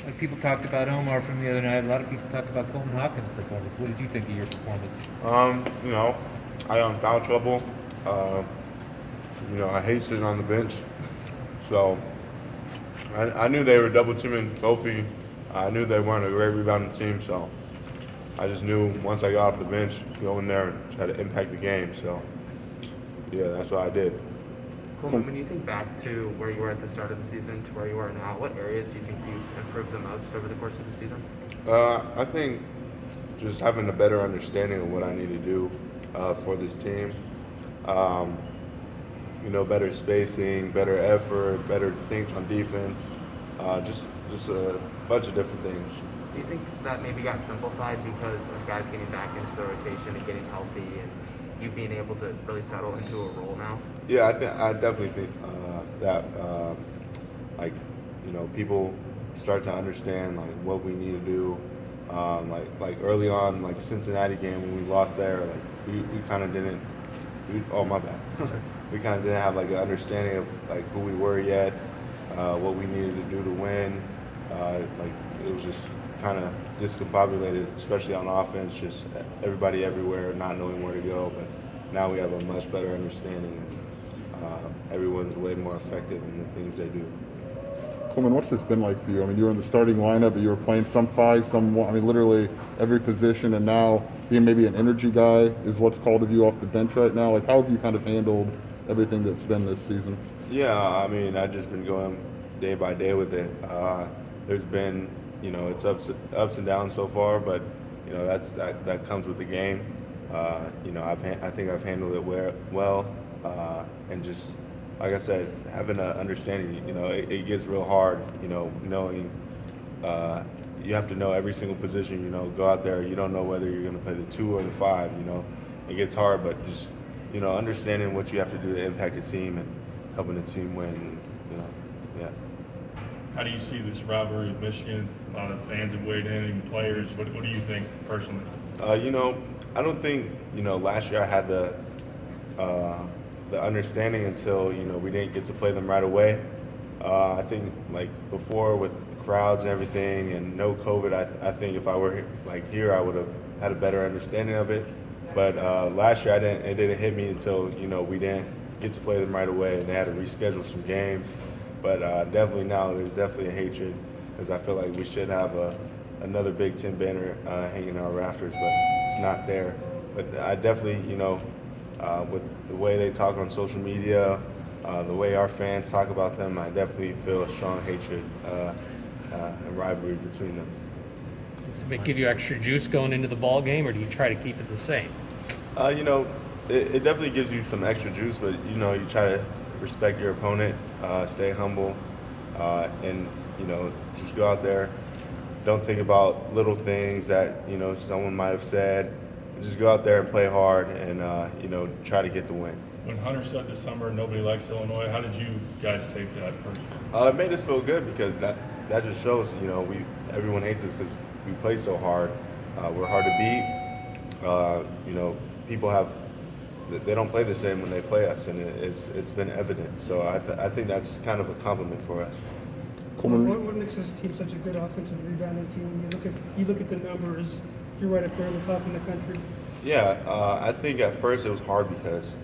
Like people talked about Omar from the other night. A lot of people talked about Coleman Hawkins' performance. What did you think of your performance? You know, I foul trouble. Uh, I hate sitting on the bench. So I knew they were double teaming Kofi. I knew they weren't a great rebounding team. So I just knew once I got off the bench, go in there and try to impact the game. So yeah, that's what I did. Coleman, when you think back to where you were at the start of the season to where you are now, what areas do you think you've improved the most over the course of the season? I think just having a better understanding of what I need to do for this team. Um, better spacing, better effort, better things on defense. Just a bunch of different things. Do you think that maybe got simplified because of guys getting back into the rotation and getting healthy and you being able to really settle into a role now? Yeah, I definitely think that like people start to understand like what we need to do. Like early on, like Cincinnati game when we lost there, like we kind of didn't. Oh my bad. We kind of didn't have like an understanding of like who we were yet, what we needed to do to win. Like it was just kind of discombobulated, especially on offense. Just everybody everywhere, not knowing where to go. But now we have a much better understanding. Everyone's way more effective in the things they do. Coleman, what's this been like for you? I mean, you were in the starting lineup, but you were playing some five, some one. I mean, literally every position, and now being maybe an energy guy is what's called of you off the bench right now. Like, how have you kind of handled everything that's been this season? Yeah, I mean, I've just been going day by day with it. There's been, it's ups and downs so far, but that comes with the game. I think I've handled it well, and just like I said, having an understanding. It gets real hard. Knowing you have to know every single position. Go out there. You don't know whether you're going to play the 2 or the 5. It gets hard, but just understanding what you have to do to impact a team and helping the team win. Yeah. How do you see this rivalry with Michigan? A lot of fans have weighed in, even players. What do you think personally? I don't think last year I had the understanding until we didn't get to play them right away. I think like before with crowds and everything and no COVID, I think if I were like here, I would have had a better understanding of it. But last year, it didn't hit me until we didn't get to play them right away, and they had to reschedule some games. But definitely now, there's definitely a hatred because I feel like we should have another Big Ten banner hanging in our rafters, but it's not there. But I definitely, with the way they talk on social media, the way our fans talk about them, I definitely feel a strong hatred and rivalry between them. Does it give you extra juice going into the ball game, or do you try to keep it the same? It definitely gives you some extra juice, but you try to respect your opponent, stay humble, and just go out there. Don't think about little things that someone might have said. Just go out there and play hard, and try to get the win. When Hunter said this summer nobody likes Illinois, how did you guys take that personally? It made us feel good because that just shows everyone hates us because we play so hard. We're hard to beat. People they don't play the same when they play us, and it's been evident. So I think that's kind of a compliment for us. Coleman, What makes this team such a good offensive rebounding team? You look at the numbers. You're right up there on the top in the country. Yeah, I think at first it was hard because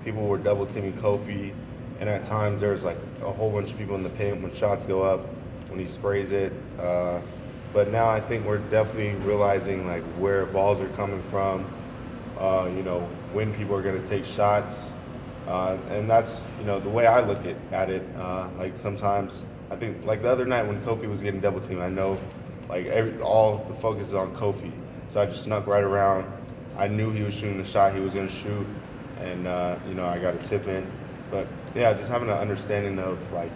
people were double teaming Kofi, and at times there was like a whole bunch of people in the paint when shots go up, when he sprays it. But now I think we're definitely realizing like where balls are coming from, when people are going to take shots, and that's the way I look at it. Like sometimes I think like the other night when Kofi was getting double teamed, I know like all the focus is on Kofi, so I just snuck right around. I knew he was shooting the shot he was going to shoot, and I got a tip in. But yeah, just having an understanding of like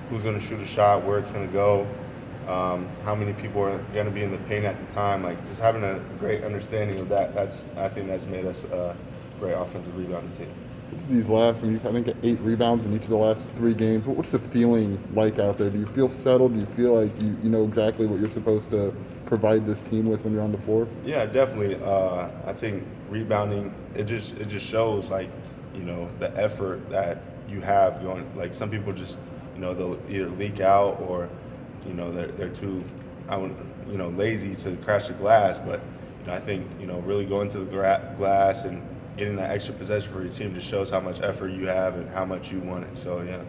who's going to shoot a shot, where it's going to go, how many people are going to be in the paint at the time. Like just having a great understanding of that. I think that's made us a great offensive rebounding team. these last, I think 8 rebounds in each of the last 3 games. What's the feeling like out there? Do you feel settled? Do you feel like you know exactly what you're supposed to provide this team with when you're on the floor? Yeah, definitely. I think rebounding it just shows like the effort that you have going. Like some people just they'll either leak out or they're too, lazy to crash the glass. But I think really going to the glass and getting that extra possession for your team just shows how much effort you have and how much you want it. So yeah.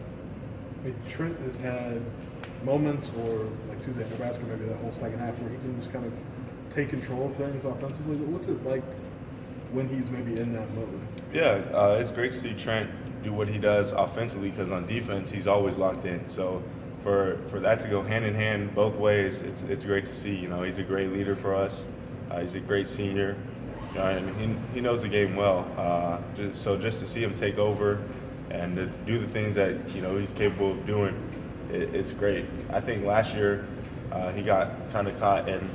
I mean, Trent has had moments, or like Tuesday at Nebraska, maybe that whole second half, where he can just kind of take control of things offensively. But what's it like when he's maybe in that mode? Yeah, it's great to see Trent do what he does offensively, because on defense he's always locked in. So for that to go hand in hand both ways, it's great to see. He's a great leader for us. He's a great senior, and he knows the game well. Just to see him take over and to do the things that he's capable of doing, it's great. I think last year he got kind of caught in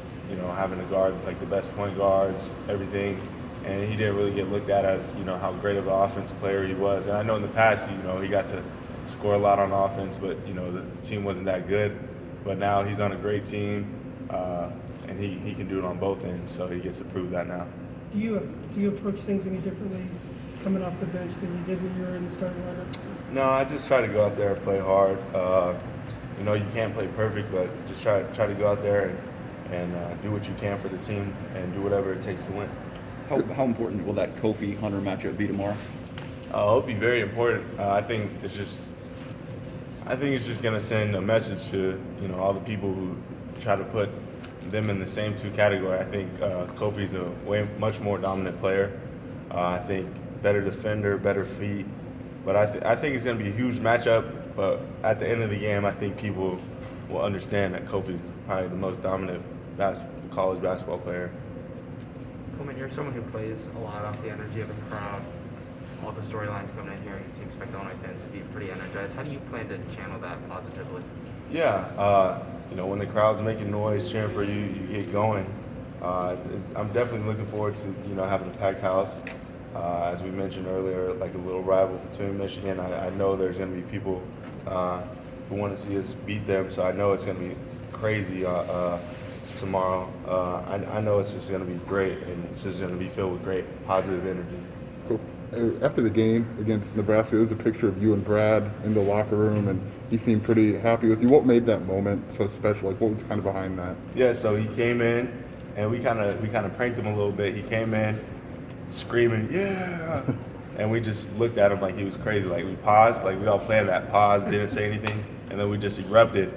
having to guard like the best point guards, everything, and he didn't really get looked at as how great of an offensive player he was. And I know in the past he got to score a lot on offense, but the team wasn't that good. But now he's on a great team, and he can do it on both ends, so he gets to prove that now. Do you approach things any differently coming off the bench than you did when you were in the starting lineup? No, I just try to go out there and play hard. You can't play perfect, but just try to go out there and do what you can for the team and do whatever it takes to win. How important will that Kofi Hunter matchup be tomorrow? It'll be very important. I think it's just going to send a message to all the people who try to put them in the same two categories. I think Kofi's a much more dominant player. I think better defender, better feet. But I think it's going to be a huge matchup. But at the end of the game, I think people will understand that Kofi's probably the most dominant college basketball player. Coleman, you're someone who plays a lot off the energy of the crowd. All the storylines coming in here, you expect Illinois fans to be pretty energized. How do you plan to channel that positively? Yeah, when the crowd's making noise, cheering for you, you get going. I'm definitely looking forward to having a packed house. As we mentioned earlier, like a little rival between Michigan. I know there's going to be people who want to see us beat them, so I know it's going to be crazy tomorrow. I know it's just going to be great, and it's just going to be filled with great positive energy. Cool. After the game against Nebraska, there was a picture of you and Brad in the locker room, and he seemed pretty happy with you. What made that moment so special? Like, what was kind of behind that? Yeah, so he came in, and we kind of pranked him a little bit. He came in screaming, yeah, and we just looked at him like he was crazy. Like, we paused, like we all planned that pause, didn't say anything, and then we just erupted.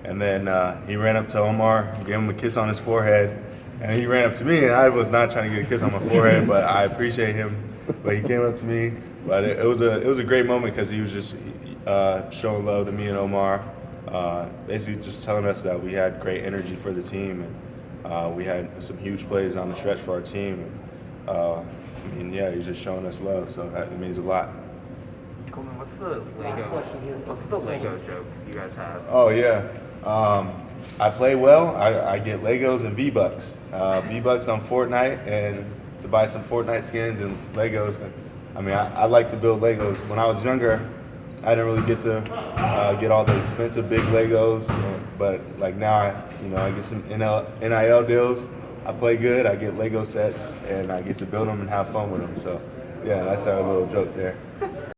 And then he ran up to Omar, gave him a kiss on his forehead, and he ran up to me, and I was not trying to get a kiss on my forehead, but I appreciate him. But he came up to me. But it was a great moment, because he was just showing love to me and Omar, basically just telling us that we had great energy for the team, and we had some huge plays on the stretch for our team. Yeah, he's just showing us love, so it means a lot. Coleman, what's the Lego joke you guys have? Oh yeah, I play well. I get Legos and V-Bucks. V-Bucks on Fortnite, and to buy some Fortnite skins and Legos. I like to build Legos. When I was younger, I didn't really get to get all the expensive big Legos, but like now, I get some NIL deals. I play good. I get Lego sets, and I get to build them and have fun with them. So, yeah, that's our little joke there.